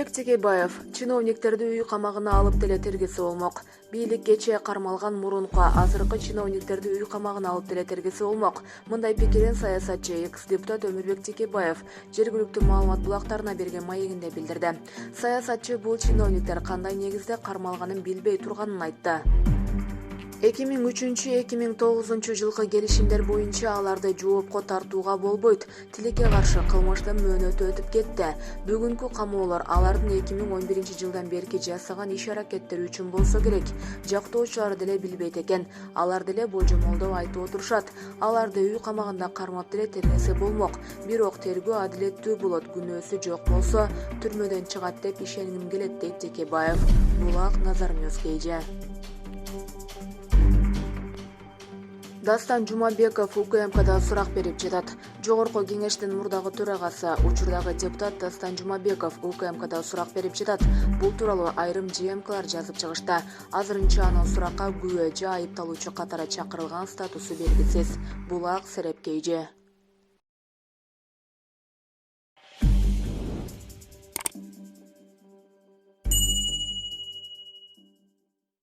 Өмүрбек Текебаев чиновниктерди үй камагына алып деле тергесе болмок. Бийлик кече кармалган мурунку азыркы чиновниктерди үй камагына алып деле тергесе болмок. Мындай пикирин саясатчы экс-депутат Өмүрбек Текебаев жергиликтүү маалымат булактарына берген маегинде билдирди. Саясатчы бул чиновниктер кандай негизде кармалганын билбей турганын айтты. 2003-2009 жылкы келишимдер боюнча аларды жоопко тартууга болбойт. Тилекке каршы кылмыштын мөөнөтү өтүп кетти. Бүгүнкү камоолор алардын 2011 жылдан берки жасаган иш-аракеттери үчүн болсо керек. Жактоочулар деле билбейт экен. Алар деле божомолдоп айтып отурушат. Аларды үй камагында кармап деле тергесе болмок. Бирок тергөө адилеттүү болот. Күнөөсү жок болсо түрмөдөн чыгат деп ишенгим келет, дейт Текебаев. Булак Назар Ньюс KG. Дастан Жумабеков УКМКда сурак берип жатат. Жогорку кеңештин мурдагы төрагасы, учурдагы депутат Дастан Жумабеков УКМКда сурак берип жатат. Бул тууралуу айрым ЖМКлар жазып чыгышты. Азырынча анын суракка күбө же айыпталуучу катары чакырылган статусу белгисиз. Булак Сереп KG.